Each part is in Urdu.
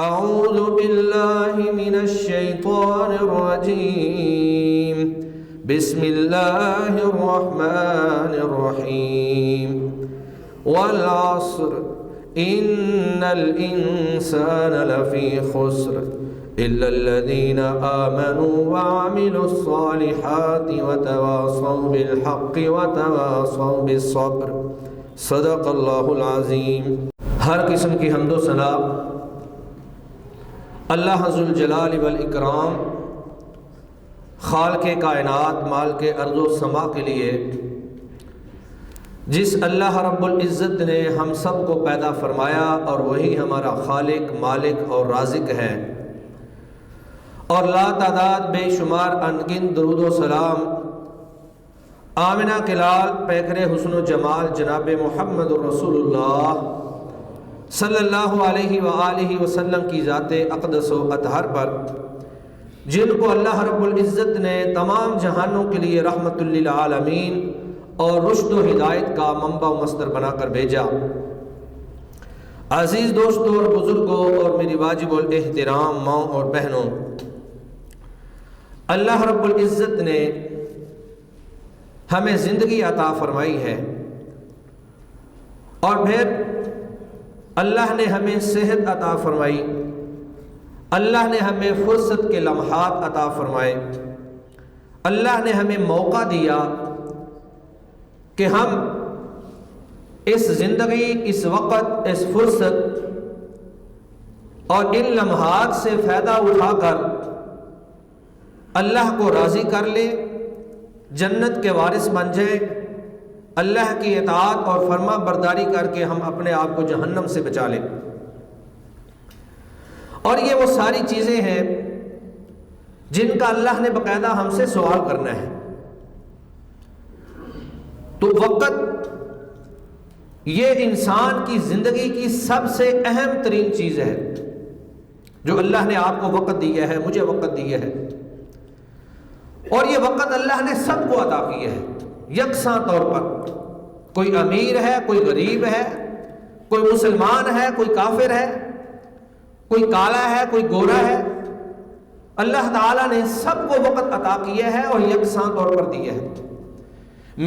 اعوذ باللہ من الشیطان الرجیم بسم اللہ الرحمن الرحیم والعصر ان الانسان لفی خسر الا الذین آمنوا وعملوا الصالحات وتواصوا بالحق وتواصوا بالصبر صدق اللہ العظیم۔ ہر قسم کی حمد و ثنا اللہ ذوالجلال والاکرام خالق کائنات مالک ارض و سما کے لیے، جس اللہ رب العزت نے ہم سب کو پیدا فرمایا اور وہی ہمارا خالق مالک اور رازق ہے، اور لا تعداد بے شمار انگن درود و سلام آمنہ کے لال پیکر حسن و جمال جناب محمد رسول اللہ صلی اللہ علیہ وآلہ وسلم کی ذات اقدس و اطہر پر، جن کو اللہ رب العزت نے تمام جہانوں کے لیے رحمت للعالمین اور رشد و ہدایت کا منبع و مصدر بنا کر بھیجا۔ عزیز دوستوں اور بزرگوں اور میری واجب الاحترام ماں اور بہنوں، اللہ رب العزت نے ہمیں زندگی عطا فرمائی ہے، اور پھر اللہ نے ہمیں صحت عطا فرمائی، اللہ نے ہمیں فرصت کے لمحات عطا فرمائے، اللہ نے ہمیں موقع دیا کہ ہم اس زندگی، اس وقت، اس فرصت اور ان لمحات سے فائدہ اٹھا کر اللہ کو راضی کر لیں، جنت کے وارث بن جائیں، اللہ کی اطاعت اور فرما برداری کر کے ہم اپنے آپ کو جہنم سے بچا لیں۔ اور یہ وہ ساری چیزیں ہیں جن کا اللہ نے باقاعدہ ہم سے سوال کرنا ہے۔ تو وقت یہ انسان کی زندگی کی سب سے اہم ترین چیز ہے جو اللہ نے آپ کو وقت دیا ہے، مجھے وقت دیا ہے، اور یہ وقت اللہ نے سب کو عطا کیا ہے یکساں طور پر۔ کوئی امیر ہے، کوئی غریب ہے، کوئی مسلمان ہے، کوئی کافر ہے، کوئی کالا ہے، کوئی گورا ہے، اللہ تعالیٰ نے سب کو وقت عطا کیا ہے اور یکساں طور پر دیا ہے۔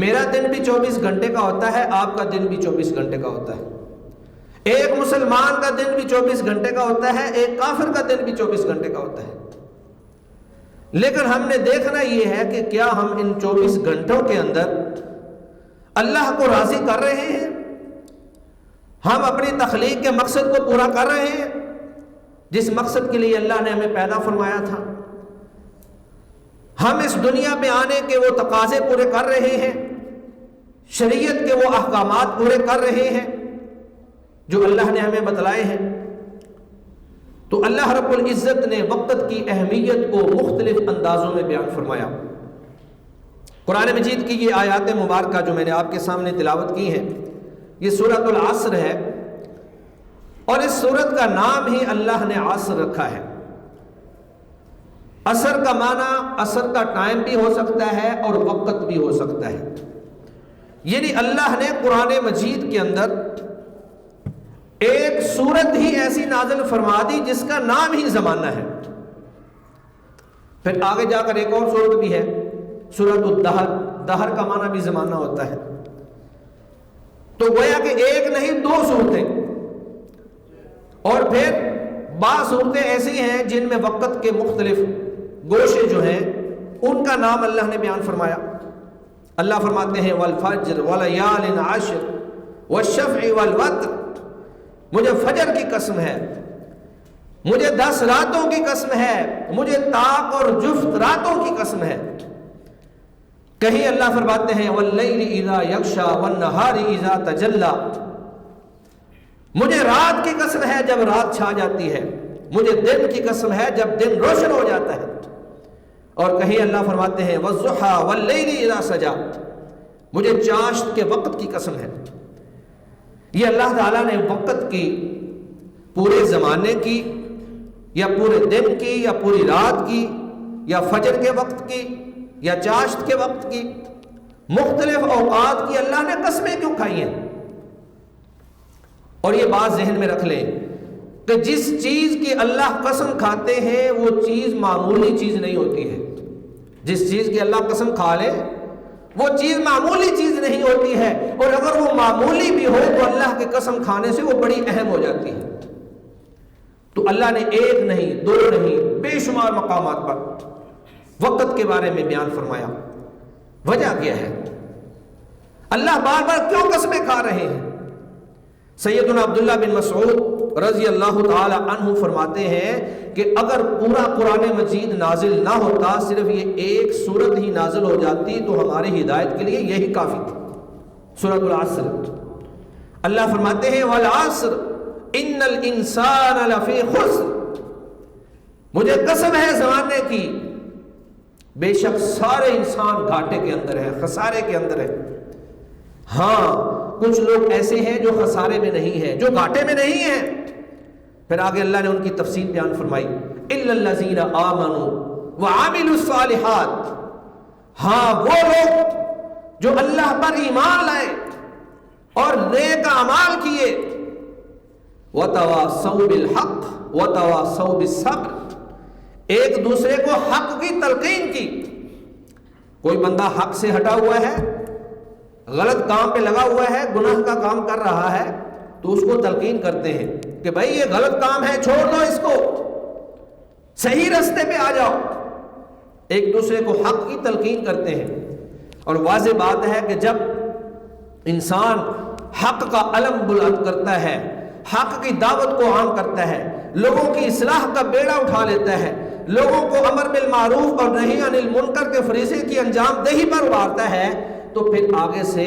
میرا دن بھی 24 گھنٹے کا ہوتا ہے، آپ کا دن بھی 24 گھنٹے کا ہوتا ہے، ایک مسلمان کا دن بھی 24 گھنٹے کا ہوتا ہے، ایک کافر کا دن بھی 24 گھنٹے کا ہوتا ہے۔ لیکن ہم نے دیکھنا یہ ہے کہ کیا ہم ان 24 گھنٹوں کے اندر اللہ کو راضی کر رہے ہیں، ہم اپنی تخلیق کے مقصد کو پورا کر رہے ہیں جس مقصد کے لیے اللہ نے ہمیں پیدا فرمایا تھا، ہم اس دنیا میں آنے کے وہ تقاضے پورے کر رہے ہیں، شریعت کے وہ احکامات پورے کر رہے ہیں جو اللہ نے ہمیں بتلائے ہیں۔ تو اللہ رب العزت نے وقت کی اہمیت کو مختلف اندازوں میں بیان فرمایا۔ قرآن مجید کی یہ آیات مبارکہ جو میں نے آپ کے سامنے تلاوت کی ہیں، یہ سورۃ العصر ہے، اور اس سورت کا نام ہی اللہ نے عصر رکھا ہے۔ عصر کا معنی عصر کا ٹائم بھی ہو سکتا ہے اور وقت بھی ہو سکتا ہے، یعنی اللہ نے قرآن مجید کے اندر ایک سورت ہی ایسی نازل فرما دی جس کا نام ہی زمانہ ہے۔ پھر آگے جا کر ایک اور سورت بھی ہے، سورۃ الدہر، دہر کا معنی بھی زمانہ ہوتا ہے۔ تو گویا کہ ایک نہیں دو صورتیں، اور پھر بعض صورتیں ایسی ہیں جن میں وقت کے مختلف گوشے جو ہیں ان کا نام اللہ نے بیان فرمایا۔ اللہ فرماتے ہیں والفجر ولیال عشر والشفع والوتر، مجھے فجر کی قسم ہے، مجھے 10 راتوں کی قسم ہے، مجھے طاق اور جفت راتوں کی قسم ہے۔ کہیں اللہ فرماتے ہیں واللیل اذا یغشا والنہار اذا تجلی، مجھے رات کی قسم ہے جب رات چھا جاتی ہے، مجھے دن کی قسم ہے جب دن روشن ہو جاتا ہے۔ اور کہیں اللہ فرماتے ہیں والضحی واللیل اذا سجی، مجھے چاشت کے وقت کی قسم ہے۔ یہ اللہ تعالیٰ نے وقت کی، پورے زمانے کی یا پورے دن کی یا پوری رات کی یا فجر کے وقت کی یا چاشت کے وقت کی، مختلف اوقات کی اللہ نے قسمیں کیوں کھائی ہیں؟ اور یہ بات ذہن میں رکھ لیں کہ جس چیز کی اللہ قسم کھاتے ہیں وہ چیز معمولی چیز نہیں ہوتی ہے. جس چیز کی اللہ قسم کھا لے وہ چیز معمولی چیز نہیں ہوتی ہے، اور اگر وہ معمولی بھی ہو تو اللہ کی قسم کھانے سے وہ بڑی اہم ہو جاتی ہے. تو اللہ نے ایک نہیں، دو نہیں، بے شمار مقامات پر وقت کے بارے میں بیان فرمایا. وجہ کیا ہے؟ اللہ بار بار کیوں قسمیں کھا رہے ہیں؟ سیدنا عبداللہ بن مسعود رضی اللہ تعالی عنہ فرماتے ہیں کہ اگر پورا قرآن مجید نازل نہ ہوتا، صرف یہ ایک سورت ہی نازل ہو جاتی تو ہماری ہدایت کے لیے یہی کافی تھی. سورۃ العصر. اللہ فرماتے ہیں والعصر ان الانسان لفی خسر. مجھے قسم ہے زمانے کی، بے شک سارے انسان گھاٹے کے اندر ہے، خسارے کے اندر ہے. ہاں کچھ لوگ ایسے ہیں جو خسارے میں نہیں ہیں، جو گھاٹے میں نہیں ہیں. پھر آگے اللہ نے ان کی تفصیل بیان فرمائی الا الذین آمنوا وعملوا الصالحات. ہاں وہ لوگ جو اللہ پر ایمان لائے اور نیک اعمال کیے، وتواصوا بالحق وتواصوا بالصبر، ایک دوسرے کو حق کی تلقین کی. کوئی بندہ حق سے ہٹا ہوا ہے، غلط کام پہ لگا ہوا ہے، گناہ کا کام کر رہا ہے، تو اس کو تلقین کرتے ہیں کہ بھائی یہ غلط کام ہے، چھوڑ دو اس کو، صحیح راستے پہ آ جاؤ. ایک دوسرے کو حق کی تلقین کرتے ہیں. اور واضح بات ہے کہ جب انسان حق کا علم بلند کرتا ہے، حق کی دعوت کو عام کرتا ہے، لوگوں کی اصلاح کا بیڑا اٹھا لیتا ہے، لوگوں کو امر بالمعروف اور نہی عن المنکر کے فریضے کی انجام دہی پر ابھارتا ہے، تو پھر آگے سے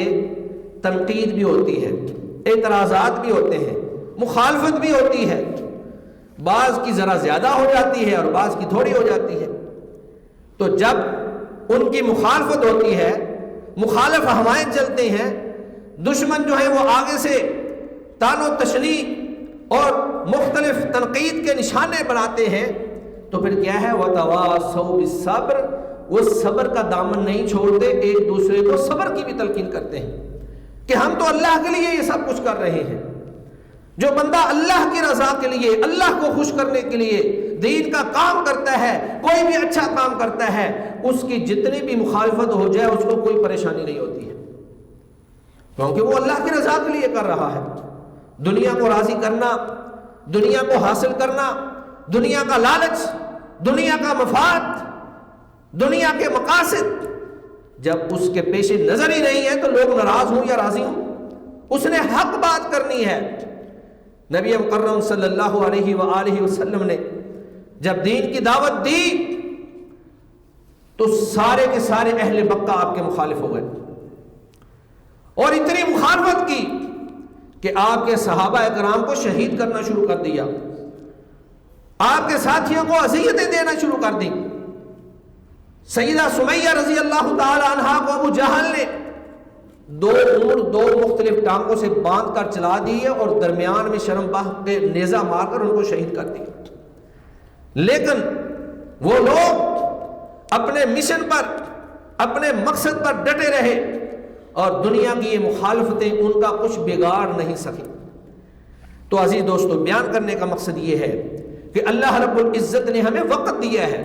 تنقید بھی ہوتی ہے، اعتراضات بھی ہوتے ہیں، مخالفت بھی ہوتی ہے. بعض کی ذرا زیادہ ہو جاتی ہے اور بعض کی تھوڑی ہو جاتی ہے. تو جب ان کی مخالفت ہوتی ہے، مخالف ہوائیں چلتے ہیں، دشمن جو ہے وہ آگے سے طعن و تشنیع اور مختلف تنقید کے نشانے بناتے ہیں، تو پھر کیا ہے وَتَوَاصَوْا بِالصَّبْرِ، وہ صبر کا دامن نہیں چھوڑتے، ایک دوسرے کو صبر کی بھی تلقین کرتے ہیں کہ ہم تو اللہ کے لیے یہ سب کچھ کر رہے ہیں. جو بندہ اللہ کی رضا کے لیے، اللہ کو خوش کرنے کے لیے دین کا کام کرتا ہے، کوئی بھی اچھا کام کرتا ہے، اس کی جتنی بھی مخالفت ہو جائے اس کو کوئی پریشانی نہیں ہوتی ہے، کیونکہ وہ اللہ کی رضا کے لیے کر رہا ہے. دنیا کو راضی کرنا، دنیا کو حاصل کرنا، دنیا کا لالچ، دنیا کا مفاد، دنیا کے مقاصد جب اس کے پیش نظر ہی نہیں ہے تو لوگ ناراض ہوں یا راضی ہوں. اس نے حق بات کرنی ہے. نبی مکرم صلی اللہ علیہ وآلہ وسلم نے جب دین کی دعوت دی تو سارے کے سارے اہل مکہ آپ کے مخالف ہو گئے، اور اتنی مخالفت کی کہ آپ کے صحابہ کرام کو شہید کرنا شروع کر دیا، آپ کے ساتھیوں کو اذیتیں دینا شروع کر دی. سیدہ سمیہ رضی اللہ تعالی عنہا کو ابو جہل نے دو اونٹ دو مختلف ٹانگوں سے باندھ کر چلا دیے اور درمیان میں شرم باہ کے نیزہ مار کر ان کو شہید کر دیا. لیکن وہ لوگ اپنے مشن پر، اپنے مقصد پر ڈٹے رہے، اور دنیا کی یہ مخالفتیں ان کا کچھ بگاڑ نہیں سکی. تو عزیز دوستو، بیان کرنے کا مقصد یہ ہے کہ اللہ رب العزت نے ہمیں وقت دیا ہے،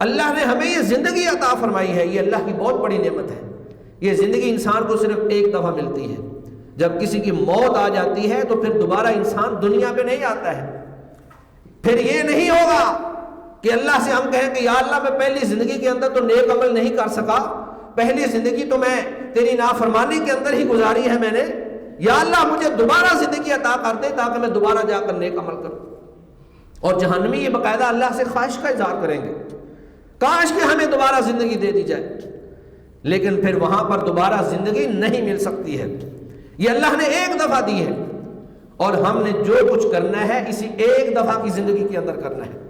اللہ نے ہمیں یہ زندگی عطا فرمائی ہے. یہ اللہ کی بہت بڑی نعمت ہے. یہ زندگی انسان کو صرف ایک دفعہ ملتی ہے. جب کسی کی موت آ جاتی ہے تو پھر دوبارہ انسان دنیا پہ نہیں آتا ہے. پھر یہ نہیں ہوگا کہ اللہ سے ہم کہیں کہ یا اللہ میں پہلی زندگی کے اندر تو نیک عمل نہیں کر سکا، پہلی زندگی تو میں تیری نافرمانی کے اندر ہی گزاری ہے میں نے، یا اللہ مجھے دوبارہ زندگی عطا کر دے تاکہ میں دوبارہ جا کر نیک عمل کروں. اور جہنمی یہ باقاعدہ اللہ سے خواہش کا اظہار کریں گے، کاش کہ ہمیں دوبارہ زندگی دے دی جائے. لیکن پھر وہاں پر دوبارہ زندگی نہیں مل سکتی ہے. یہ اللہ نے ایک دفعہ دی ہے، اور ہم نے جو کچھ کرنا ہے اسی ایک دفعہ کی زندگی کے اندر کرنا ہے.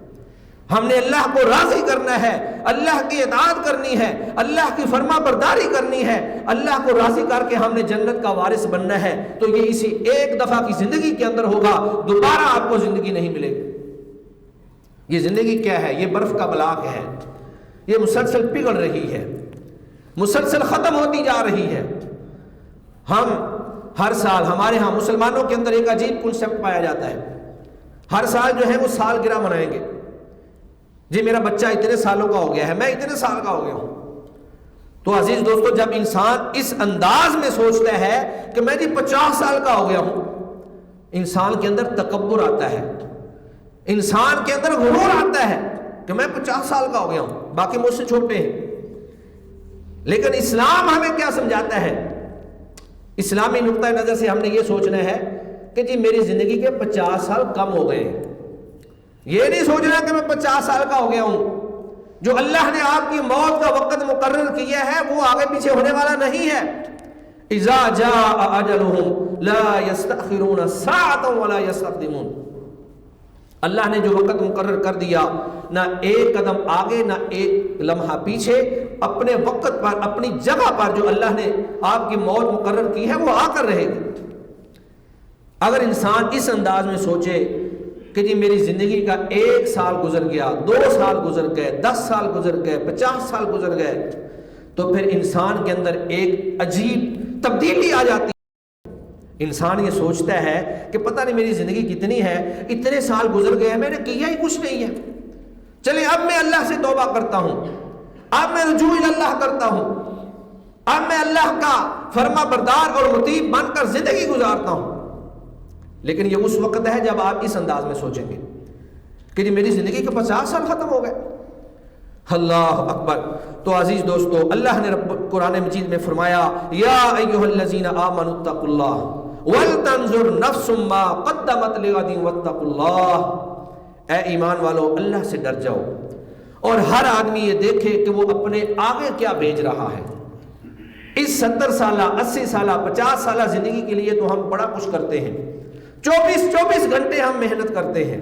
ہم نے اللہ کو راضی کرنا ہے، اللہ کی اطاعت کرنی ہے، اللہ کی فرما برداری کرنی ہے، اللہ کو راضی کر کے ہم نے جنت کا وارث بننا ہے. تو یہ اسی ایک دفعہ کی زندگی کے اندر ہوگا، دوبارہ آپ کو زندگی نہیں ملے گی. یہ زندگی کیا ہے؟ یہ برف کا بلاک ہے، یہ مسلسل پگھل رہی ہے، مسلسل ختم ہوتی جا رہی ہے. ہم ہر سال ہمارے ہاں مسلمانوں کے اندر ایک عجیب کنسپٹ پایا جاتا ہے. ہر سال جو ہے وہ سالگرہ منائیں گے، جی میرا بچہ اتنے سالوں کا ہو گیا ہے، میں اتنے سال کا ہو گیا ہوں۔ تو عزیز دوستو، جب انسان اس انداز میں سوچتا ہے کہ میں جی 50 سال کا ہو گیا ہوں، انسان کے اندر تکبر آتا ہے، انسان کے اندر غرور آتا ہے کہ میں 50 سال کا ہو گیا ہوں، باقی مجھ سے چھوٹے ہیں۔ لیکن اسلام ہمیں کیا سمجھاتا ہے؟ اسلامی نقطہ نظر سے ہم نے یہ سوچنا ہے کہ جی میری زندگی کے 50 سال کم ہو گئے ہیں۔ یہ نہیں سوچنا کہ میں 50 سال کا ہو گیا ہوں۔ جو اللہ نے آپ کی موت کا وقت مقرر کیا ہے وہ آگے پیچھے ہونے والا نہیں ہے۔ اذا جاء اجلهم لا يستأخرون ساعة ولا يستقدمون۔ اللہ نے جو وقت مقرر کر دیا، نہ ایک قدم آگے نہ ایک لمحہ پیچھے، اپنے وقت پر اپنی جگہ پر جو اللہ نے آپ کی موت مقرر کی ہے وہ آ کر رہے گی۔ اگر انسان اس انداز میں سوچے کہ جی میری زندگی کا 1 سال گزر گیا، 2 سال گزر گئے، 10 سال گزر گئے، 50 سال گزر گئے، تو پھر انسان کے اندر ایک عجیب تبدیلی آ جاتی ہے۔ انسان یہ سوچتا ہے کہ پتہ نہیں میری زندگی کتنی ہے، اتنے سال گزر گئے ہیں، میں نے کیا ہی کچھ نہیں ہے، چلے اب میں اللہ سے توبہ کرتا ہوں، اب میں رجوع اللہ کرتا ہوں، اب میں اللہ کا فرما بردار اور مطیع بن کر زندگی گزارتا ہوں۔ لیکن یہ اس وقت ہے جب آپ اس انداز میں سوچیں گے کہ جی میری زندگی کے 50 سال ختم ہو گئے۔ اللہ اکبر۔ تو عزیز دوستو، اللہ نے قرآن مجید میں فرمایا، یا ایھا الذین آمنوا اتقوا اللہ ولتنظر نفس ما قدمت لغد واتقوا اللہ۔ اے ایمان والو، اللہ سے ڈر جاؤ اور ہر آدمی یہ دیکھے کہ وہ اپنے آگے کیا بھیج رہا ہے۔ اس 70 سالہ 80 سالہ 50 سالہ زندگی کے لیے تو ہم بڑا کچھ کرتے ہیں، 24 گھنٹے ہم محنت کرتے ہیں،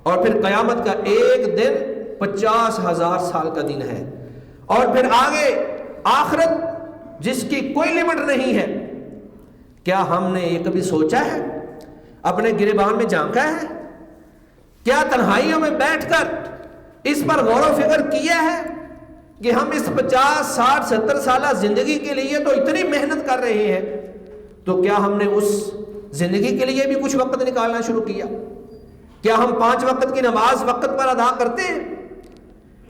اور پھر قیامت کا ایک دن 50,000 سال کا دن ہے، اور پھر آگے آخرت جس کی کوئی لمٹ نہیں ہے۔ کیا ہم نے یہ کبھی سوچا ہے؟ اپنے گریبان میں جھانکا ہے؟ کیا تنہائیوں میں بیٹھ کر اس پر غور و فکر کیا ہے کہ ہم اس 50 60 70 سالہ زندگی کے لیے تو اتنی محنت کر رہے ہیں، تو کیا ہم نے اس زندگی کے لیے بھی کچھ وقت نکالنا شروع کیا؟ کیا ہم 5 وقت کی نماز وقت پر ادا کرتے ہیں؟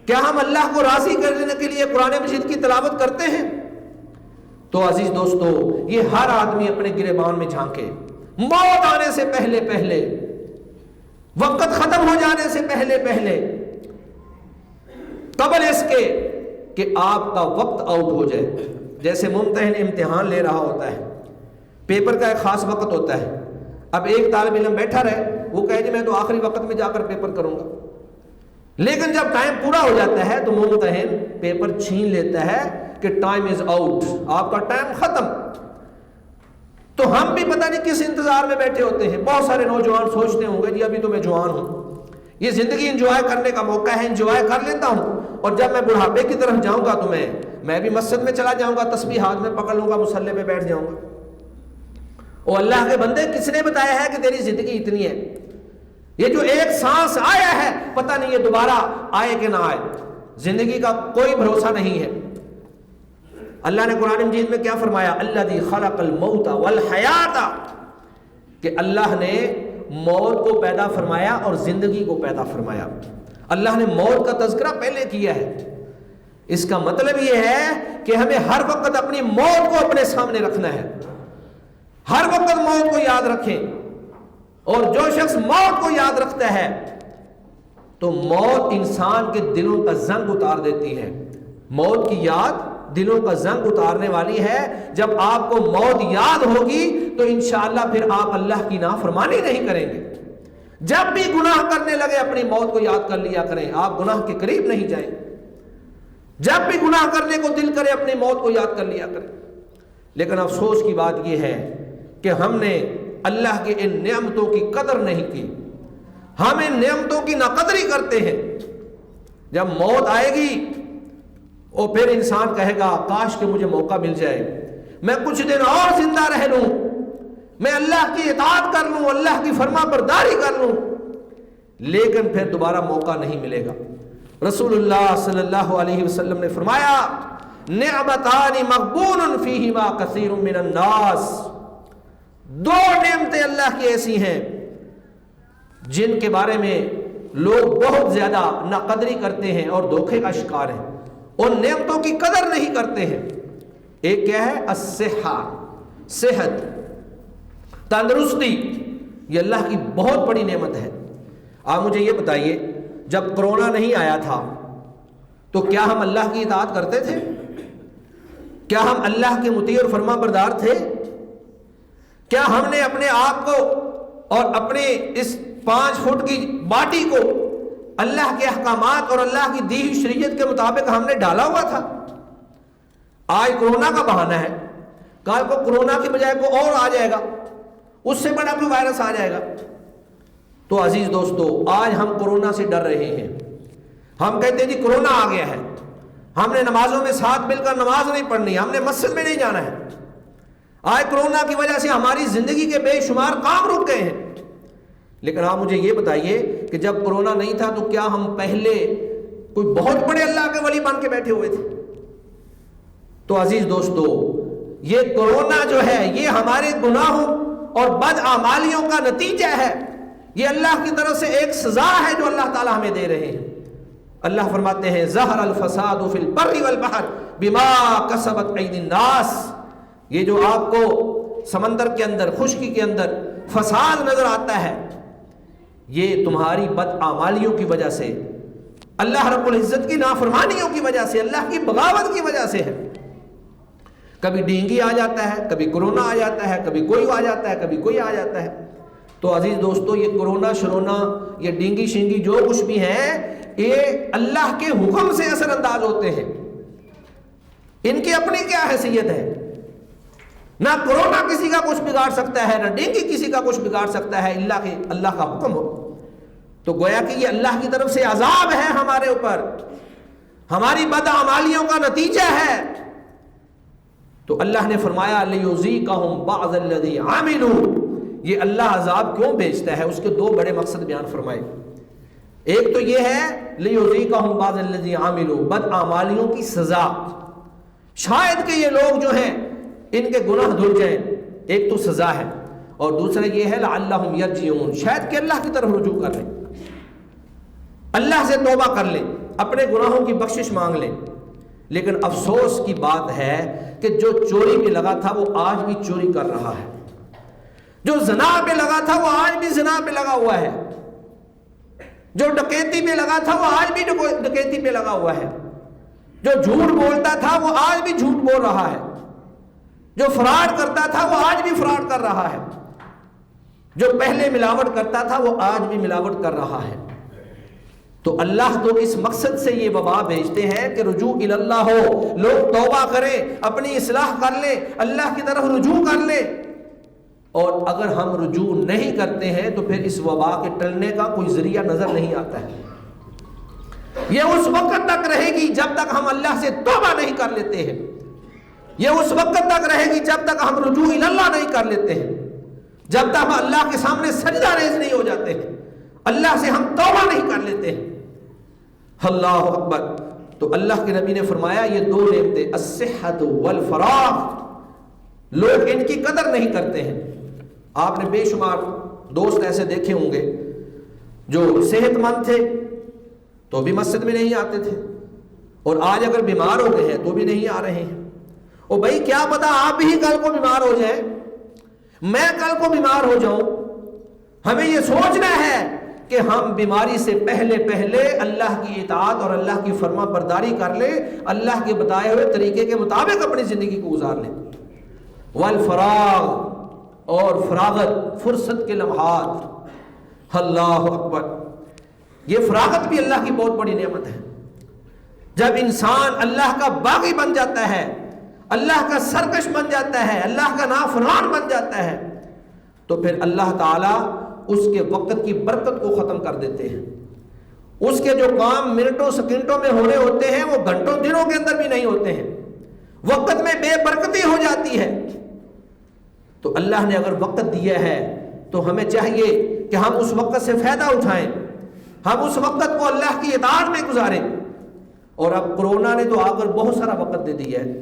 کیا ہم اللہ کو راضی کرنے کے لیے قرآن مجید کی تلاوت کرتے ہیں؟ تو عزیز دوستو، یہ ہر آدمی اپنے گریبان میں جھانکے، موت آنے سے پہلے پہلے، وقت ختم ہو جانے سے پہلے پہلے، قبل اس کے کہ آپ کا وقت آؤٹ ہو جائے۔ جیسے ممتحن امتحان لے رہا ہوتا ہے، پیپر کا ایک خاص وقت ہوتا ہے، اب ایک طالب علم بیٹھا رہے، وہ کہے جی میں تو آخری وقت میں جا کر پیپر کروں گا، لیکن جب ٹائم پورا ہو جاتا ہے تو ممتحن پیپر چھین لیتا ہے کہ ٹائم از آؤٹ، آپ کا ٹائم ختم۔ تو ہم بھی پتہ نہیں کس انتظار میں بیٹھے ہوتے ہیں۔ بہت سارے نوجوان سوچتے ہوں گے جی ابھی تو میں جوان ہوں، یہ زندگی انجوائے کرنے کا موقع ہے، انجوائے کر لیتا ہوں، اور جب میں بڑھاپے کی طرف جاؤں گا تو میں بھی مسجد میں چلا جاؤں گا، تسبیح ہاتھ میں پکڑ لوں گا، مصلی پہ بیٹھ جاؤں گا۔ او اللہ کے بندے، کس نے بتایا ہے کہ تیری زندگی اتنی ہے؟ یہ جو ایک سانس آیا ہے پتہ نہیں یہ دوبارہ آئے کہ نہ آئے، زندگی کا کوئی بھروسہ نہیں ہے۔ اللہ نے قرآن مجید میں کیا فرمایا؟ الذی خلق الموت والحیات، کہ اللہ نے موت کو پیدا فرمایا اور زندگی کو پیدا فرمایا۔ اللہ نے موت کا تذکرہ پہلے کیا ہے۔ اس کا مطلب یہ ہے کہ ہمیں ہر وقت اپنی موت کو اپنے سامنے رکھنا ہے، ہر وقت موت کو یاد رکھیں، اور جو شخص موت کو یاد رکھتا ہے تو موت انسان کے دلوں کا زنگ اتار دیتی ہے۔ موت کی یاد دلوں کا زنگ اتارنے والی ہے۔ جب آپ کو موت یاد ہوگی تو انشاءاللہ پھر آپ اللہ کی نافرمانی نہیں کریں گے۔ جب بھی گناہ کرنے لگے اپنی موت کو یاد کر لیا کریں، آپ گناہ کے قریب نہیں جائیں۔ جب بھی گناہ کرنے کو دل کرے اپنی موت کو یاد کر لیا کریں۔ لیکن افسوس کی بات یہ ہے کہ ہم نے اللہ کے ان نعمتوں کی قدر نہیں کی، ہم ان نعمتوں کی ناقدری کرتے ہیں۔ جب موت آئے گی اور پھر انسان کہے گا کاش کہ مجھے موقع مل جائے، میں کچھ دن اور زندہ رہ لوں، میں اللہ کی اطاعت کر لوں، اللہ کی فرما برداری کر لوں، لیکن پھر دوبارہ موقع نہیں ملے گا۔ رسول اللہ صلی اللہ علیہ وسلم نے فرمایا نعمتان مغبون فیہما کثیر من الناس، 2 نعمتیں اللہ کی ایسی ہیں جن کے بارے میں لوگ بہت زیادہ ناقدری کرتے ہیں اور دھوکے کا شکار ہیں، ان نعمتوں کی قدر نہیں کرتے ہیں۔ ایک کیا ہے؟ الصحہ، صحت، تندرستی، یہ اللہ کی بہت بڑی نعمت ہے۔ آپ مجھے یہ بتائیے، جب کرونا نہیں آیا تھا تو کیا ہم اللہ کی اطاعت کرتے تھے؟ کیا ہم اللہ کے مطیع اور فرما بردار تھے؟ کیا ہم نے اپنے آپ کو اور اپنے اس 5 فٹ کی باٹی کو اللہ کے احکامات اور اللہ کی دی ہوئی شریعت کے مطابق ہم نے ڈالا ہوا تھا؟ آج کرونا کا بہانہ ہے، کل کو کرونا کی بجائے کوئی اور آ جائے گا، اس سے بڑا کوئی وائرس آ جائے گا۔ تو عزیز دوستو، آج ہم کرونا سے ڈر رہے ہیں۔ ہم کہتے ہیں جی کرونا آ گیا ہے، ہم نے نمازوں میں ساتھ مل کر نماز نہیں پڑھنی، ہم نے مسجد میں نہیں جانا ہے۔ آج کرونا کی وجہ سے ہماری زندگی کے بے شمار کام رک گئے ہیں۔ لیکن آپ مجھے یہ بتائیے کہ جب کرونا نہیں تھا تو کیا ہم پہلے کوئی بہت بڑے اللہ کے ولی بن کے بیٹھے ہوئے تھے؟ تو عزیز دوستو، یہ کرونا جو ہے یہ ہمارے گناہوں اور بد اعمالیوں کا نتیجہ ہے، یہ اللہ کی طرف سے ایک سزا ہے جو اللہ تعالیٰ ہمیں دے رہے ہیں۔ اللہ فرماتے ہیں ظہر الفساد فی البر والبحر بما کسبت ایدی الناس، یہ جو آپ کو سمندر کے اندر، خشکی کے اندر فساد نظر آتا ہے، یہ تمہاری بد اعمالیوں کی وجہ سے، اللہ رب العزت کی نافرمانیوں کی وجہ سے، اللہ کی بغاوت کی وجہ سے ہے۔ کبھی ڈینگی آ جاتا ہے، کبھی کرونا آ جاتا ہے، کبھی کوئی آ جاتا ہے، کبھی کوئی آ جاتا ہے۔ تو عزیز دوستو، یہ کرونا شرونا، یہ ڈینگی شینگی جو کچھ بھی ہیں، یہ اللہ کے حکم سے اثر انداز ہوتے ہیں۔ ان کی اپنی کیا حیثیت ہے؟ نہ کرونا کسی کا کچھ بگاڑ سکتا ہے، نہ ڈینگی کسی کا کچھ بگاڑ سکتا ہے، اللہ کا حکم ہو۔ تو گویا کہ یہ اللہ کی طرف سے عذاب ہے ہمارے اوپر، ہماری بد اعمالیوں کا نتیجہ ہے۔ تو اللہ نے فرمایا لِيُذِيقَهُمْ بَعْضَ الَّذِي عَمِلُوا، یہ اللہ عذاب کیوں بھیجتا ہے؟ اس کے 2 بڑے مقصد بیان فرمائے۔ ایک تو یہ ہے لِيُذِيقَهُمْ بَعْضَ الَّذِي عَمِلُوا، بد اعمالیوں کی سزا، شاید کہ یہ لوگ جو ہیں ان کے گناہ دھل جائیں، ایک تو سزا ہے، اور دوسرا یہ ہے لَعَلَّهُمْ يَرْجِعُونَ، شاید کہ اللہ کی طرف رجوع کر لیں، اللہ سے توبہ کر لیں، اپنے گناہوں کی بخشش مانگ لیں۔ لیکن افسوس کی بات ہے کہ جو چوری پہ لگا تھا وہ آج بھی چوری کر رہا ہے، جو زنا پہ لگا تھا وہ آج بھی زنا پہ لگا ہوا ہے، جو ڈکیتی پہ لگا تھا وہ آج بھی ڈکیتی پہ لگا ہوا ہے، جو جھوٹ بولتا تھا وہ آج بھی جھوٹ بول رہا ہے، جو فراڈ کرتا تھا وہ آج بھی فراڈ کر رہا ہے، جو پہلے ملاوٹ کرتا تھا وہ آج بھی ملاوٹ کر رہا ہے۔ تو اللہ تو اس مقصد سے یہ وبا بھیجتے ہیں کہ رجوع اللہ ہو، لوگ توبہ کریں، اپنی اصلاح کر لیں، اللہ کی طرف رجوع کر لیں۔ اور اگر ہم رجوع نہیں کرتے ہیں تو پھر اس وبا کے ٹلنے کا کوئی ذریعہ نظر نہیں آتا ہے۔ یہ اس وقت تک رہے گی جب تک ہم اللہ سے توبہ نہیں کر لیتے ہیں، یہ اس وقت تک رہے گی جب تک ہم رجوع اللہ نہیں کر لیتے ہیں، جب تک ہم اللہ کے سامنے سجدہ ریز نہیں ہو جاتے ہیں، اللہ سے ہم توبہ نہیں کر لیتے ہیں۔ اللہ اکبر۔ تو اللہ کے نبی نے فرمایا یہ 2 نعمتیں الصحت والفراغ، لوگ ان کی قدر نہیں کرتے ہیں۔ آپ نے بے شمار دوست ایسے دیکھے ہوں گے جو صحت مند تھے تو بھی مسجد میں نہیں آتے تھے، اور آج اگر بیمار ہو گئے ہیں تو بھی نہیں آ رہے ہیں۔ او بھائی کیا پتا آپ ہی کل کو بیمار ہو جائیں، میں کل کو بیمار ہو جاؤں۔ ہمیں یہ سوچنا ہے کہ ہم بیماری سے پہلے اللہ کی اطاعت اور اللہ کی فرما برداری کر لیں، اللہ کے بتائے ہوئے طریقے کے مطابق اپنی زندگی کو گزار لیں۔ والفراغ، اور فراغت، فرصت کے لمحات۔ اللہ اکبر۔ یہ فراغت بھی اللہ کی بہت بڑی نعمت ہے۔ جب انسان اللہ کا باغی بن جاتا ہے، اللہ کا سرکش بن جاتا ہے، اللہ کا نافرمان بن جاتا ہے، تو پھر اللہ تعالیٰ اس کے وقت کی برکت کو ختم کر دیتے ہیں۔ اس کے جو کام منٹوں سیکنڈوں میں ہونے ہوتے ہیں وہ گھنٹوں دنوں کے اندر بھی نہیں ہوتے ہیں، وقت میں بے برکتی ہو جاتی ہے۔ تو اللہ نے اگر وقت دیا ہے تو ہمیں چاہیے کہ ہم اس وقت سے فائدہ اٹھائیں، ہم اس وقت کو اللہ کی اطاعت میں گزاریں۔ اور اب کرونا نے تو آ کر بہت سارا وقت دے دیا ہے،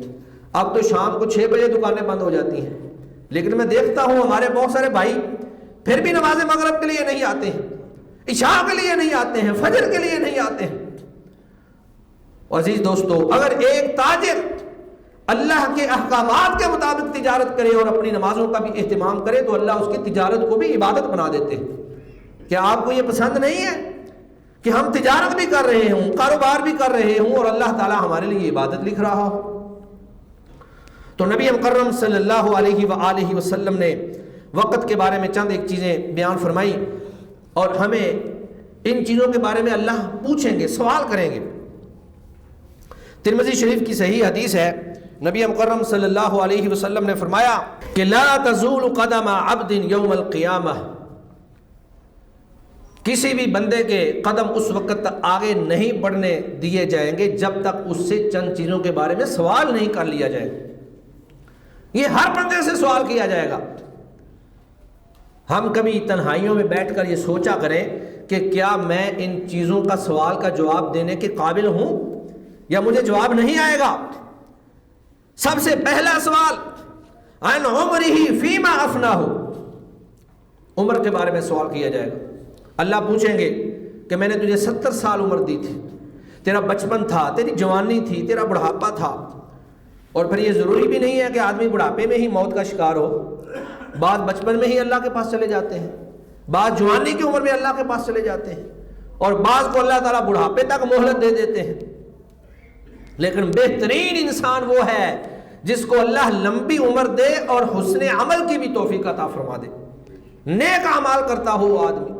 اب تو شام کو 6 بجے دکانیں بند ہو جاتی ہیں، لیکن میں دیکھتا ہوں ہمارے بہت سارے بھائی پھر بھی نماز مغرب کے لیے نہیں آتے ہیں، عشاء کے لیے نہیں آتے ہیں، فجر کے لیے نہیں آتے ہیں۔ عزیز دوستو، اگر ایک تاجر اللہ کے احکامات کے مطابق تجارت کرے اور اپنی نمازوں کا بھی اہتمام کرے تو اللہ اس کی تجارت کو بھی عبادت بنا دیتے ہیں۔ کیا آپ کو یہ پسند نہیں ہے کہ ہم تجارت بھی کر رہے ہوں، کاروبار بھی کر رہے ہوں اور اللہ تعالیٰ ہمارے لیے عبادت لکھ رہا ہو؟ تو نبی مکرم صلی اللہ علیہ وآلہ وسلم نے وقت کے بارے میں چند ایک چیزیں بیان فرمائی، اور ہمیں ان چیزوں کے بارے میں اللہ پوچھیں گے، سوال کریں گے۔ ترمذی شریف کی صحیح حدیث ہے، نبی مکرم صلی اللہ علیہ وسلم نے فرمایا کہ لا تزول قدم عبد یوم القیامہ، کسی بھی بندے کے قدم اس وقت تک آگے نہیں بڑھنے دیے جائیں گے جب تک اس سے چند چیزوں کے بارے میں سوال نہیں کر لیا جائے گا۔ یہ ہر بندے سے سوال کیا جائے گا۔ ہم کبھی تنہائیوں میں بیٹھ کر یہ سوچا کریں کہ کیا میں ان چیزوں کا سوال کا جواب دینے کے قابل ہوں یا مجھے جواب نہیں آئے گا؟ سب سے پہلا سوال عن عمرہ فیما افناہ، عمر کے بارے میں سوال کیا جائے گا۔ اللہ پوچھیں گے کہ میں نے تجھے 70 سال عمر دی تھی، تیرا بچپن تھا، تیری جوانی تھی، تیرا بڑھاپا تھا۔ اور پھر یہ ضروری بھی نہیں ہے کہ آدمی بڑھاپے میں ہی موت کا شکار ہو، بعض بچپن میں ہی اللہ کے پاس چلے جاتے ہیں، بعض جوانی کی عمر میں اللہ کے پاس چلے جاتے ہیں، اور بعض کو اللہ تعالیٰ بڑھاپے تک مہلت دے دیتے ہیں۔ لیکن بہترین انسان وہ ہے جس کو اللہ لمبی عمر دے اور حسن عمل کی بھی توفیق عطا فرما دے، نیک اعمال کرتا ہو وہ آدمی۔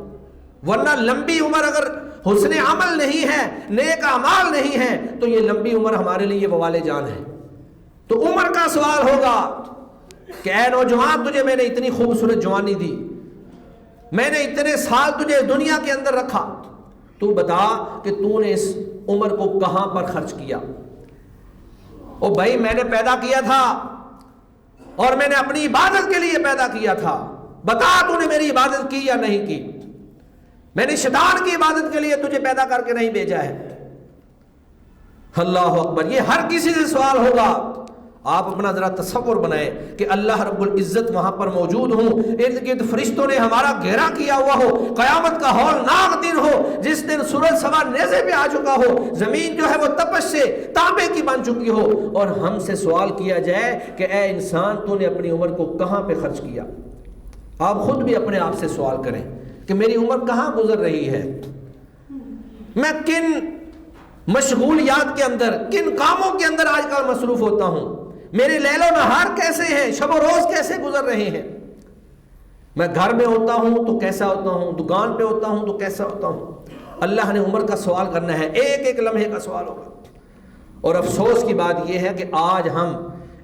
ورنہ لمبی عمر اگر حسن عمل نہیں ہے، نیک اعمال نہیں ہے، تو یہ لمبی عمر ہمارے لیے وبال جان ہے۔ تو عمر کا سوال ہوگا کہ اے نوجوان، تجھے میں نے اتنی خوبصورت جوانی دی، میں نے اتنے سال تجھے دنیا کے اندر رکھا، تو بتا کہ تو نے اس عمر کو کہاں پر خرچ کیا؟ او بھائی، میں نے پیدا کیا تھا اور میں نے اپنی عبادت کے لیے پیدا کیا تھا، بتا تو نے میری عبادت کی یا نہیں کی؟ میں نے شیطان کی عبادت کے لیے تجھے پیدا کر کے نہیں بھیجا ہے۔ اللہ اکبر، یہ ہر کسی سے سوال ہوگا۔ آپ اپنا ذرا تصور بنائیں کہ اللہ رب العزت وہاں پر موجود ہوں، ارد گرد فرشتوں نے ہمارا گھیرا کیا ہوا ہو، قیامت کا ہولناک دن ہو جس دن سورج سوا نیزے پہ آ چکا ہو، زمین جو ہے وہ تپش سے تانبے کی بن چکی ہو، اور ہم سے سوال کیا جائے کہ اے انسان، تو نے اپنی عمر کو کہاں پہ خرچ کیا؟ آپ خود بھی اپنے آپ سے سوال کریں کہ میری عمر کہاں گزر رہی ہے، میں کن مشغولیات کے اندر، کن کاموں کے اندر آج کل مصروف ہوتا ہوں، میرے لیل و نہار کیسے ہیں، شب و روز کیسے گزر رہے ہیں، میں گھر میں ہوتا ہوں تو کیسا ہوتا ہوں، دکان پہ ہوتا ہوں تو کیسا ہوتا ہوں۔ اللہ نے عمر کا سوال کرنا ہے، ایک ایک لمحے کا سوال ہوگا۔ اور افسوس کی بات یہ ہے کہ آج ہم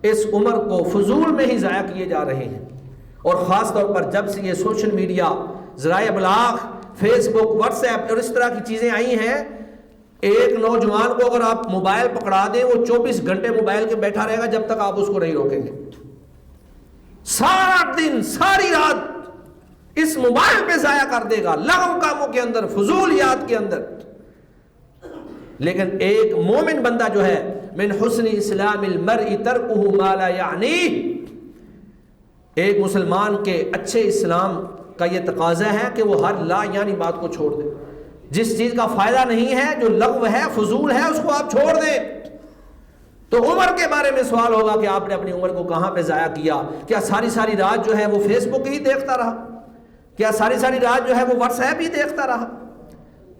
اس عمر کو فضول میں ہی ضائع کیے جا رہے ہیں، اور خاص طور پر جب سے یہ سوشل میڈیا، ذرائع ابلاغ، فیس بک، واٹس ایپ اور اس طرح کی چیزیں آئی ہیں، ایک نوجوان کو اگر آپ موبائل پکڑا دیں وہ 24 گھنٹے موبائل کے بیٹھا رہے گا جب تک آپ اس کو نہیں روکیں گے۔ سارا دن ساری رات اس موبائل پہ ضائع کر دے گا، لغو کاموں کے اندر، فضولیات کے اندر۔ لیکن ایک مومن بندہ جو ہے، من حسن اسلام المرء ترکہ ما لا یعنی، ایک مسلمان کے اچھے اسلام کا یہ تقاضا ہے کہ وہ ہر لا یعنی بات کو چھوڑ دے، جس چیز کا فائدہ نہیں ہے، جو لغو ہے، فضول ہے، اس کو آپ چھوڑ دیں۔ تو عمر کے بارے میں سوال ہوگا کہ آپ نے اپنی عمر کو کہاں پہ ضائع کیا؟ کیا ساری ساری رات جو ہے وہ فیس بک ہی دیکھتا رہا؟ کیا ساری ساری رات جو ہے وہ واٹس ایپ ہی دیکھتا رہا؟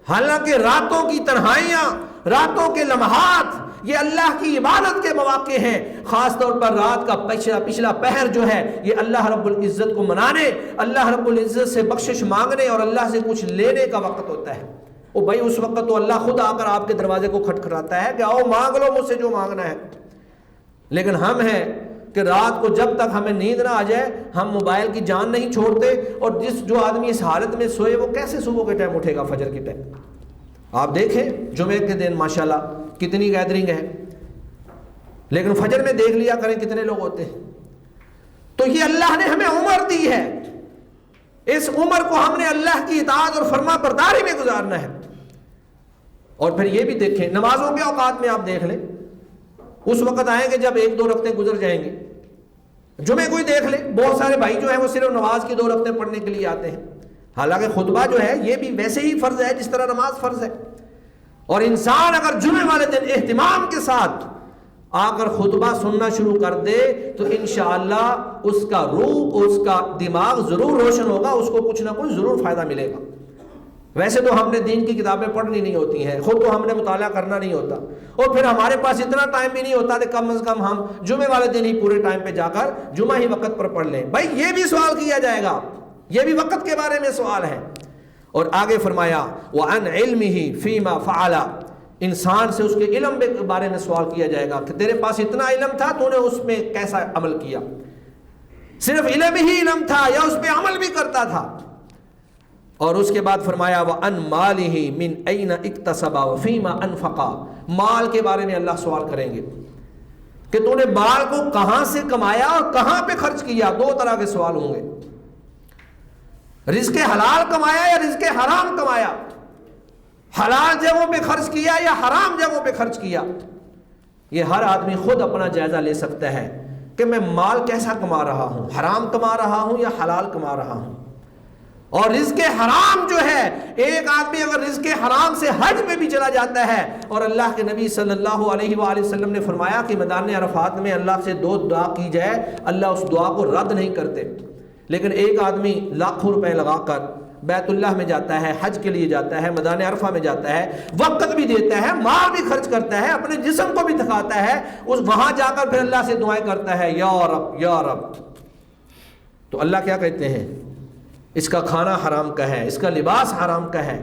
حالانکہ راتوں کی تنہائیاں، راتوں کے لمحات، یہ اللہ کی عبادت کے مواقع ہیں۔ خاص طور پر رات کا پچھلا پہر جو ہے، یہ اللہ رب العزت کو منانے، اللہ رب العزت سے بخشش مانگنے اور اللہ سے کچھ لینے کا وقت ہوتا ہے۔ او بھائی، اس وقت تو اللہ خود آ کر آپ کے دروازے کو کھٹکھٹاتا ہے کہ آؤ مانگ لو مجھ سے جو مانگنا ہے۔ لیکن ہم ہیں کہ رات کو جب تک ہمیں نیند نہ آ جائے ہم موبائل کی جان نہیں چھوڑتے، اور جو آدمی اس حالت میں سوئے وہ کیسے صبح کے ٹائم اٹھے گا، فجر کے ٹائم؟ آپ دیکھیں جمعے کے دن ماشاءاللہ کتنی گیدرنگ ہے، لیکن فجر میں دیکھ لیا کریں کتنے لوگ ہوتے ہیں۔ تو یہ اللہ نے ہمیں عمر دی ہے، اس عمر کو ہم نے اللہ کی اطاعت اور فرما برداری میں گزارنا ہے۔ اور پھر یہ بھی دیکھیں، نمازوں کے اوقات میں آپ دیکھ لیں، اس وقت آئیں گے جب 1-2 رکعتیں گزر جائیں گے۔ جمعے کو ہی دیکھ لیں، بہت سارے بھائی جو ہیں وہ صرف نماز کی 2 رکعتیں پڑھنے کے لیے آتے ہیں، حالانکہ خطبہ جو ہے یہ بھی ویسے ہی فرض ہے جس طرح نماز فرض ہے. اور انسان اگر جمعے والے دن اہتمام کے ساتھ آ کر خطبہ سننا شروع کر دے تو انشاءاللہ اس کا روح، اس کا دماغ ضرور روشن ہوگا، اس کو کچھ نہ کچھ ضرور فائدہ ملے گا. ویسے تو ہم نے دین کی کتابیں پڑھنی نہیں ہوتی ہیں، خود تو ہم نے مطالعہ کرنا نہیں ہوتا، اور پھر ہمارے پاس اتنا ٹائم بھی نہیں ہوتا کہ کم از کم ہم جمعے والے دن ہی پورے ٹائم پہ جا کر جمعہ ہی وقت پر پڑھ لیں. بھائی یہ بھی سوال کیا جائے گا، یہ بھی وقت کے بارے میں سوال ہے. اور آگے فرمایا وَعَنْ عِلْمِهِ فِي مَا فَعَلَ، انسان سے اس کے علم کے بارے میں سوال کیا جائے گا کہ تیرے پاس اتنا علم تھا، تو نے اس میں کیسا عمل کیا؟ صرف علم ہی علم تھا یا اس پہ عمل بھی کرتا تھا؟ اور اس کے بعد فرمایا وَأَنْ مَالِهِ مِنْ أَيْنَ اِكْتَسَبَ وَفِيمَا أَنْفَقَ، مال کے بارے میں اللہ سوال کریں گے کہ تو نے مال کو کہاں سے کمایا اور کہاں پہ خرچ کیا. دو طرح کے سوال ہوں گے، رزق حلال کمایا یا رزق حرام کمایا، حلال جگہوں پہ خرچ کیا یا حرام جگہوں پہ خرچ کیا. یہ ہر آدمی خود اپنا جائزہ لے سکتا ہے کہ میں مال کیسا کما رہا ہوں، حرام کما رہا ہوں یا حلال کما رہا ہوں. اور رزق حرام جو ہے، ایک آدمی اگر رزق حرام سے حج میں بھی چلا جاتا ہے، اور اللہ کے نبی صلی اللہ علیہ وآلہ وسلم نے فرمایا کہ میدان عرفات میں اللہ سے 2 دعا کی جائے، اللہ اس دعا کو رد نہیں کرتے. لیکن ایک آدمی لاکھوں روپے لگا کر بیت اللہ میں جاتا ہے، حج کے لیے جاتا ہے، میدان عرفہ میں جاتا ہے، وقت بھی دیتا ہے، مال بھی خرچ کرتا ہے، اپنے جسم کو بھی دکھاتا ہے، وہاں جا کر پھر اللہ سے دعائیں کرتا ہے یا رب یا رب. تو اللہ کیا کہتے ہیں؟ اس کا کھانا حرام کا ہے، اس کا لباس حرام کا ہے،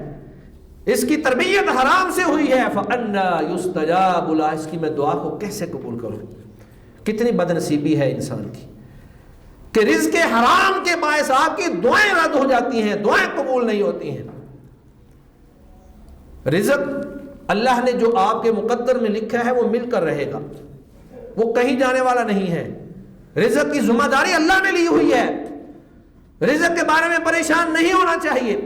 اس کی تربیت حرام سے ہوئی ہے. فَأَنَّا يُسْتَجَابُ لَهُ، اس کی میں دعا کو کیسے قبول کروں؟ کتنی بد نصیبی ہے انسان کی کہ رزق حرام کے باعث آپ کی دعائیں رد ہو جاتی ہیں، دعائیں قبول نہیں ہوتی ہیں. رزق اللہ نے جو آپ کے مقدر میں لکھا ہے وہ مل کر رہے گا، وہ کہیں جانے والا نہیں ہے. رزق کی ذمہ داری اللہ نے لی ہوئی ہے، رزق کے بارے میں پریشان نہیں ہونا چاہیے.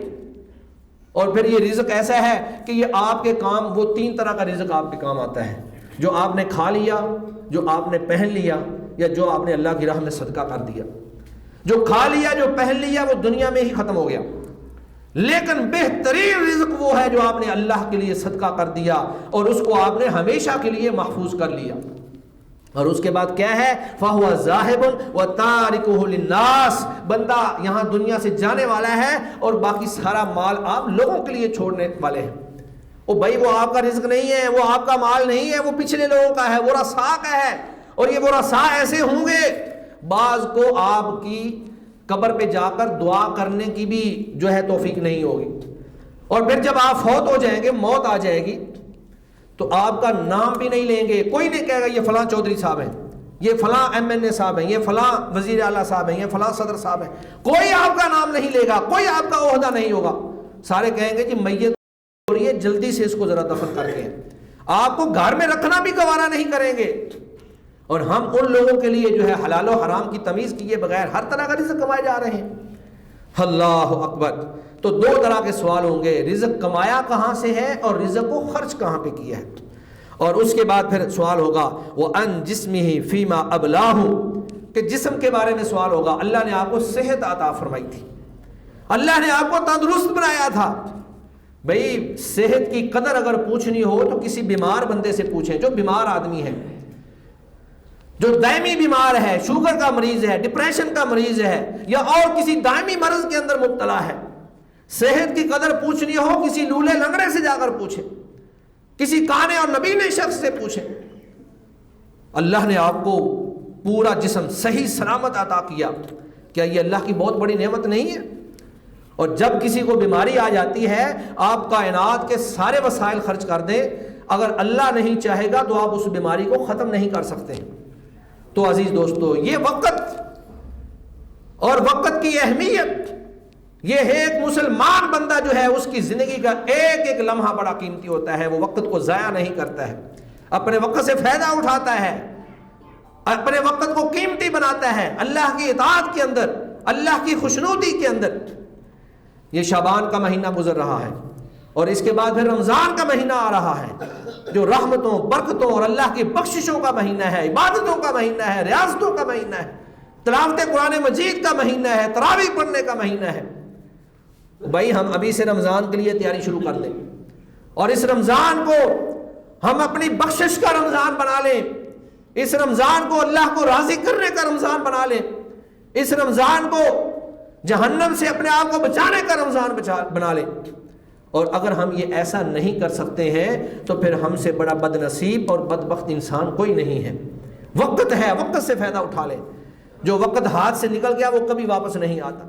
اور پھر یہ رزق ایسا ہے کہ یہ آپ کے کام، وہ 3 طرح کا رزق آپ کے کام آتا ہے، جو آپ نے کھا لیا، جو آپ نے پہن لیا، یا جو آپ نے اللہ کی راہ میں صدقہ کر دیا. جو کھا لیا، جو پہن لیا، وہ دنیا میں ہی ختم ہو گیا. لیکن بہترین رزق وہ ہے جو آپ نے اللہ کے لیے صدقہ کر دیا اور اس کو آپ نے ہمیشہ کے لیے محفوظ کر لیا. اور اس کے بعد کیا ہے؟ فَهُوَ ذَاهِبٌ وَتَارِكُهُ لِلنَّاسِ، بندہ یہاں دنیا سے جانے والا ہے اور باقی سارا مال آپ لوگوں کے لیے چھوڑنے والے ہیں. او بھائی وہ آپ کا رزق نہیں ہے، وہ آپ کا مال نہیں ہے، وہ پچھلے لوگوں کا ہے، وہ رسا کا ہے. اور یہ وہ رسا ایسے ہوں گے، بعض کو آپ کی قبر پہ جا کر دعا کرنے کی بھی جو ہے توفیق نہیں ہوگی. اور پھر جب آپ فوت ہو جائیں گے، موت آ جائے گی، تو آپ کا نام بھی نہیں لیں گے. کوئی نہیں کہے گا یہ فلاں چودھری صاحب ہیں، یہ فلاں MNA صاحب ہیں، یہ فلاں وزیر اعلیٰ صاحب ہیں، یہ فلاں صدر صاحب ہیں. کوئی آپ کا نام نہیں لے گا، کوئی آپ کا عہدہ نہیں ہوگا. سارے کہیں گے کہ میت ہو رہی ہے، جلدی سے اس کو ذرا دفن کر کے. آپ کو گھر میں رکھنا بھی گوارا نہیں کریں گے. اور ہم ان لوگوں کے لیے جو ہے حلال و حرام کی تمیز کیے بغیر ہر طرح کا رزق کمائے جا رہے ہیں. اللہ اکبر. تو 2 طرح کے سوال ہوں گے، رزق کمایا کہاں سے ہے اور رزق کو خرچ کہاں پہ کیا ہے. اور اس کے بعد پھر سوال ہوگا وَأَنْ جِسْمِهِ فِي مَا أَبْلَاهُ، کہ جسم کے بارے میں سوال ہوگا. اللہ نے آپ کو صحت عطا فرمائی تھی، اللہ نے آپ کو تندرست بنایا تھا. بھئی صحت کی قدر اگر پوچھنی ہو تو کسی بیمار بندے سے پوچھیں، جو بیمار آدمی ہے، جو دائمی بیمار ہے، شوگر کا مریض ہے، ڈپریشن کا مریض ہے، یا اور کسی دائمی مرض کے اندر مبتلا ہے. صحت کی قدر پوچھنی ہو کسی لولے لنگڑے سے جا کر پوچھیں، کسی کانے اور نبینے شخص سے پوچھیں. اللہ نے آپ کو پورا جسم صحیح سلامت عطا کیا. کیا یہ اللہ کی بہت بڑی نعمت نہیں ہے؟ اور جب کسی کو بیماری آ جاتی ہے، آپ کائنات کے سارے وسائل خرچ کر دیں، اگر اللہ نہیں چاہے گا تو آپ اس بیماری کو ختم نہیں کر سکتے. تو عزیز دوستو، یہ وقت اور وقت کی اہمیت، یہ ہے ایک مسلمان بندہ جو ہے اس کی زندگی کا ایک ایک لمحہ بڑا قیمتی ہوتا ہے. وہ وقت کو ضائع نہیں کرتا ہے، اپنے وقت سے فائدہ اٹھاتا ہے، اپنے وقت کو قیمتی بناتا ہے اللہ کی اطاعت کے اندر، اللہ کی خوشنودی کے اندر. یہ شعبان کا مہینہ گزر رہا ہے اور اس کے بعد پھر رمضان کا مہینہ آ رہا ہے، جو رحمتوں، برکتوں اور اللہ کی بخششوں کا مہینہ ہے، عبادتوں کا مہینہ ہے، ریاضتوں کا مہینہ ہے، تلاوت قرآن مجید کا مہینہ ہے، تراویح پڑھنے کا مہینہ ہے. بھائی ہم ابھی سے رمضان کے لیے تیاری شروع کر دیں اور اس رمضان کو ہم اپنی بخشش کا رمضان بنا لیں، اس رمضان کو اللہ کو راضی کرنے کا رمضان بنا لیں، اس رمضان کو جہنم سے اپنے آپ کو بچانے کا رمضان بنا لیں۔ اور اگر ہم یہ ایسا نہیں کر سکتے ہیں تو پھر ہم سے بڑا بد نصیب اور بدبخت انسان کوئی نہیں ہے۔ وقت ہے، وقت سے فائدہ اٹھا لیں، جو وقت ہاتھ سے نکل گیا وہ کبھی واپس نہیں آتا۔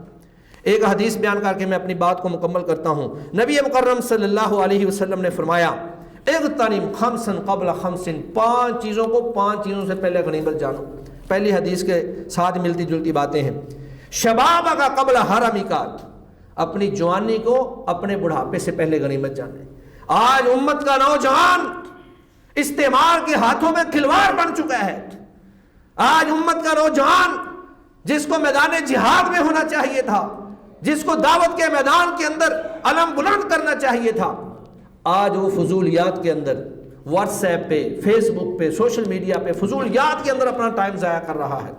ایک حدیث بیان کر کے میں اپنی بات کو مکمل کرتا ہوں۔ نبی مکرم صلی اللہ علیہ وسلم نے فرمایا اغتنم خمسا قبل خمس، 5 چیزوں کو 5 چیزوں سے پہلے غنیمت جانو۔ پہلی حدیث کے ساتھ ملتی جلتی باتیں ہیں۔ شبابک قبل حرمک، اپنی جوانی کو اپنے بڑھاپے سے پہلے غنیمت جانے۔ آج امت کا نوجوان استعمار کے ہاتھوں میں کھلواڑ بن چکا ہے۔ آج امت کا نوجوان جس کو میدان جہاد میں ہونا چاہیے تھا، جس کو دعوت کے میدان کے اندر علم بلند کرنا چاہیے تھا، آج وہ فضولیات کے اندر، واٹس ایپ پہ، فیس بک پہ، سوشل میڈیا پہ فضولیات کے اندر اپنا ٹائم ضائع کر رہا ہے۔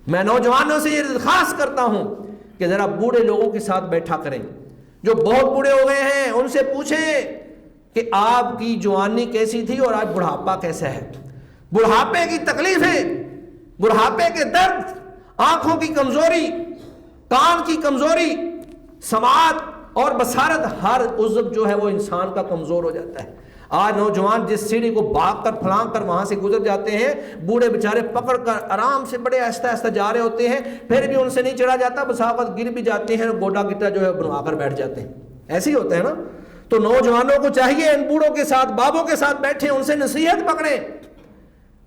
میں نوجوانوں سے یہ درخواست کرتا ہوں کہ ذرا بوڑھے لوگوں کے ساتھ بیٹھا کریں، جو بہت بوڑھے ہو گئے ہیں ان سے پوچھیں کہ آپ کی جوانی کیسی تھی اور آج بڑھاپا کیسا ہے۔ بڑھاپے کی تکلیفیں، بڑھاپے کے درد، آنکھوں کی کمزوری، کان کی کمزوری، سماعت اور بصارت، ہر عضو جو ہے وہ انسان کا کمزور ہو جاتا ہے۔ آج نوجوان جس سیڑھی کو بھاگ کر پھلانگ کر وہاں سے گزر جاتے ہیں، بوڑھے بیچارے پکڑ کر آرام سے بڑے آہستہ آہستہ جا رہے ہوتے ہیں، پھر بھی ان سے نہیں چڑھا جاتا، بس وقت گر بھی جاتے ہیں، گوڈا گٹا جو ہے بنوا کر بیٹھ جاتے ہیں۔ ایسے ہی ہوتا ہے نا۔ تو نوجوانوں کو چاہیے ان بوڑھوں کے ساتھ، بابوں کے ساتھ بیٹھیں، ان سے نصیحت پکڑیں۔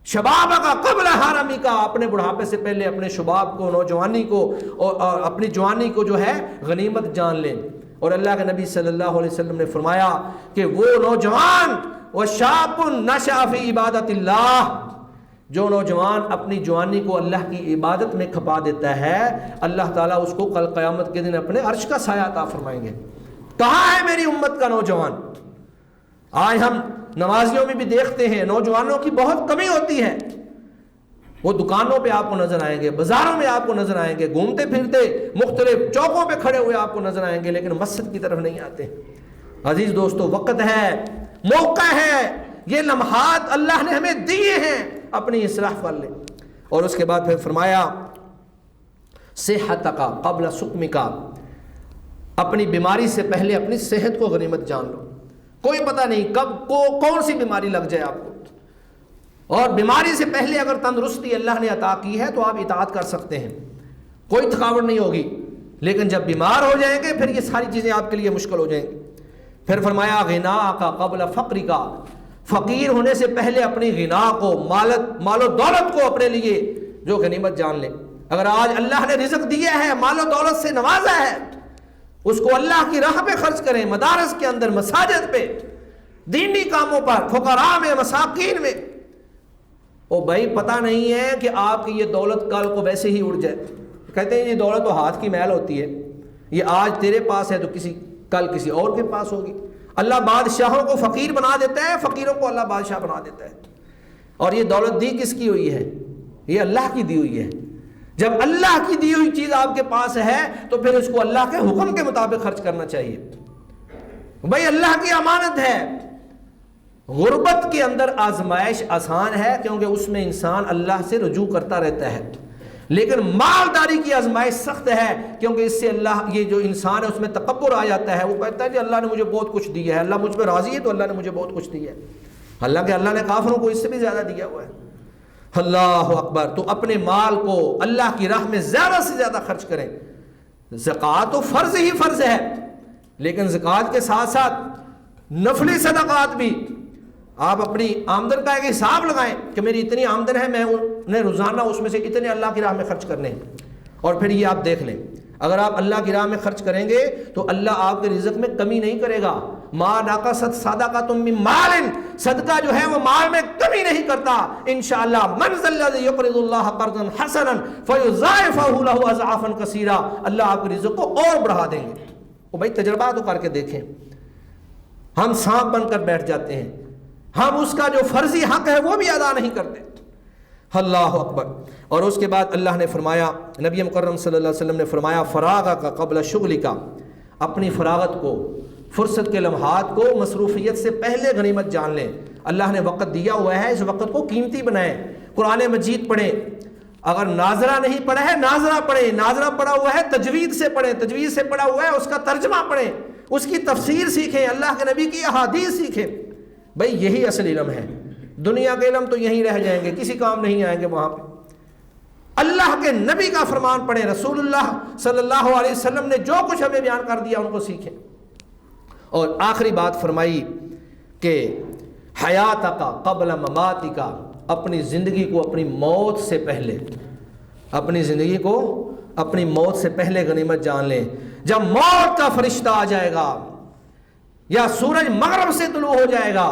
شباب کا قبل حرمی کا، اپنے بڑھاپے سے پہلے اپنے شباب کو، نوجوانی کو اور اپنی جوانی کو جو ہے غنیمت جان لیں۔ اور اللہ کے نبی صلی اللہ علیہ وسلم نے فرمایا کہ وہ نوجوان وشاب نشأ فی عبادت اللہ، جو نوجوان اپنی جوانی کو اللہ کی عبادت میں کھپا دیتا ہے، اللہ تعالیٰ اس کو کل قیامت کے دن اپنے عرش کا سایہ عطا فرمائیں گے۔ کہاں ہے میری امت کا نوجوان؟ آج ہم نمازیوں میں بھی دیکھتے ہیں نوجوانوں کی بہت کمی ہوتی ہے۔ وہ دکانوں پہ آپ کو نظر آئیں گے، بازاروں میں آپ کو نظر آئیں گے، گھومتے پھرتے مختلف چوکوں پہ کھڑے ہوئے آپ کو نظر آئیں گے، لیکن مسجد کی طرف نہیں آتے۔ عزیز دوستو، وقت ہے، موقع ہے، یہ لمحات اللہ نے ہمیں دیے ہیں، اپنی اصلاح کر لیں۔ اور اس کے بعد پھر فرمایا صحتک قبل سقمک، اپنی بیماری سے پہلے اپنی صحت کو غنیمت جان لو۔ کوئی پتہ نہیں کب کون سی بیماری لگ جائے آپ کو، اور بیماری سے پہلے اگر تندرستی اللہ نے عطا کی ہے تو آپ اطاعت کر سکتے ہیں، کوئی تھکاوٹ نہیں ہوگی۔ لیکن جب بیمار ہو جائیں گے پھر یہ ساری چیزیں آپ کے لیے مشکل ہو جائیں گی۔ پھر فرمایا غنا کا قبل فقر کا، فقیر ہونے سے پہلے اپنی غنا کو، مال و دولت کو اپنے لیے جو غنیمت جان لیں۔ اگر آج اللہ نے رزق دیا ہے، مال و دولت سے نوازا ہے، اس کو اللہ کی راہ پہ خرچ کریں، مدارس کے اندر، مساجد پہ، دینی کاموں پر، فقراء میں، مساکین میں۔ او بھائی پتہ نہیں ہے کہ آپ کی یہ دولت کل کو ویسے ہی اڑ جائے۔ کہتے ہیں یہ دولت تو ہاتھ کی میل ہوتی ہے، یہ آج تیرے پاس ہے تو کل کسی اور کے پاس ہوگی۔ اللہ بادشاہوں کو فقیر بنا دیتا ہے، فقیروں کو اللہ بادشاہ بنا دیتا ہے۔ اور یہ دولت دی کس کی ہوئی ہے؟ یہ اللہ کی دی ہوئی ہے۔ جب اللہ کی دی ہوئی چیز آپ کے پاس ہے تو پھر اس کو اللہ کے حکم کے مطابق خرچ کرنا چاہیے۔ بھائی اللہ کی امانت ہے۔ غربت کے اندر آزمائش آسان ہے کیونکہ اس میں انسان اللہ سے رجوع کرتا رہتا ہے، لیکن مالداری کی آزمائش سخت ہے کیونکہ اس سے اللہ، یہ جو انسان ہے اس میں تکبر آ جاتا ہے، وہ کہتا ہے کہ اللہ نے مجھے بہت کچھ دیا ہے، اللہ مجھ پہ راضی ہے تو اللہ نے مجھے بہت کچھ دیا ہے، حالانکہ اللہ نے کافروں کو اس سے بھی زیادہ دیا ہوا ہے۔ اللہ اکبر۔ تو اپنے مال کو اللہ کی راہ میں زیادہ سے زیادہ خرچ کریں۔ زکوٰۃ تو فرض ہی فرض ہے، لیکن زکوٰۃ کے ساتھ ساتھ نفلی صدقات بھی آپ اپنی آمدن کا ایک حساب لگائیں کہ میری اتنی آمدن ہے، میں نے روزانہ اس میں سے اتنے اللہ کی راہ میں خرچ کرنے ہیں۔ اور پھر یہ آپ دیکھ لیں، اگر آپ اللہ کی راہ میں خرچ کریں گے تو اللہ آپ کے رزق میں کمی نہیں کرے گا۔ ما نقصت صدقۃ من مال، صدقہ جو ہے وہ مال میں کمی نہیں کرتا انشاءاللہ۔ من ذا الذی یقرض اللہ قرضا حسنا فیضاعفہ لہ اضعافا کثیرا، اللہ آپ کے رزق کو اور بڑھا دیں گے۔ وہ بھائی تجربہ تو کر کے دیکھیں۔ ہم سانپ بن کر بیٹھ جاتے ہیں، ہم اس کا جو فرضی حق ہے وہ بھی ادا نہیں کرتے۔ اللہ اکبر۔ اور اس کے بعد اللہ نے فرمایا، نبی مکرم صلی اللہ علیہ وسلم نے فرمایا فراغ کا قبل شغل کا، اپنی فراغت کو، فرصت کے لمحات کو مصروفیت سے پہلے غنیمت جان لیں۔ اللہ نے وقت دیا ہوا ہے، اس وقت کو قیمتی بنائیں۔ قرآن مجید پڑھیں، اگر ناظرہ نہیں پڑھا ہے ناظرہ پڑھیں، ناظرہ پڑھا ہوا ہے تجوید سے پڑھیں، تجوید سے پڑھا ہوا ہے اس کا ترجمہ پڑھیں، اس کی تفسیر سیکھیں، اللہ کے نبی کی احادیث سیکھیں۔ بھئی یہی اصل علم ہے، دنیا کے علم تو یہیں رہ جائیں گے، کسی کام نہیں آئیں گے وہاں پہ۔ اللہ کے نبی کا فرمان پڑھیں، رسول اللہ صلی اللہ علیہ وسلم نے جو کچھ ہمیں بیان کر دیا ان کو سیکھیں۔ اور آخری بات فرمائی کہ حیاتک قبل مماتک، اپنی زندگی کو اپنی موت سے پہلے، اپنی زندگی کو اپنی موت سے پہلے غنیمت جان لیں۔ جب موت کا فرشتہ آ جائے گا یا سورج مغرب سے طلوع ہو جائے گا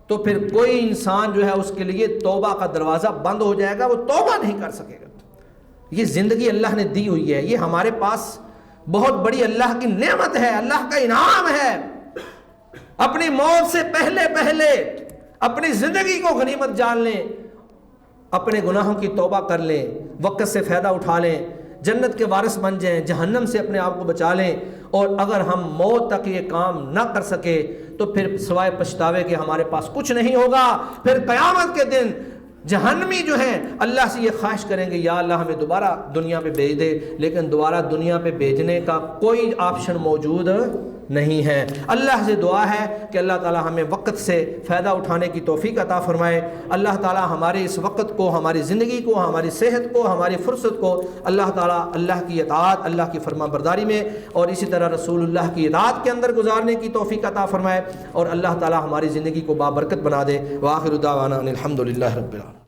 تو پھر کوئی انسان جو ہے اس کے لیے توبہ کا دروازہ بند ہو جائے گا، وہ توبہ نہیں کر سکے گا۔ یہ زندگی اللہ نے دی ہوئی ہے، یہ ہمارے پاس بہت بڑی اللہ کی نعمت ہے، اللہ کا انعام ہے۔ اپنی موت سے پہلے پہلے اپنی زندگی کو غنیمت جان لیں، اپنے گناہوں کی توبہ کر لیں، وقت سے فائدہ اٹھا لیں، جنت کے وارث بن جائیں، جہنم سے اپنے آپ کو بچا لیں۔ اور اگر ہم موت تک یہ کام نہ کر سکے تو پھر سوائے پچھتاوے کے ہمارے پاس کچھ نہیں ہوگا۔ پھر قیامت کے دن جہنمی جو ہیں اللہ سے یہ خواہش کریں گے یا اللہ ہمیں دوبارہ دنیا پہ بھیج دے، لیکن دوبارہ دنیا پہ بھیجنے کا کوئی آپشن موجود نہیں ہے۔ اللہ سے دعا ہے کہ اللہ تعالی ہمیں وقت سے فائدہ اٹھانے کی توفیق عطا فرمائے۔ اللہ تعالی ہمارے اس وقت کو، ہماری زندگی کو، ہماری صحت کو، ہماری فرصت کو اللہ تعالی اللہ کی اطاعت، اللہ کی فرما برداری میں اور اسی طرح رسول اللہ کی اطاعت کے اندر گزارنے کی توفیق عطا فرمائے، اور اللہ تعالی ہماری زندگی کو بابرکت بنا دے۔ وآخر دعوانا ان الحمد للہ رب العالمین۔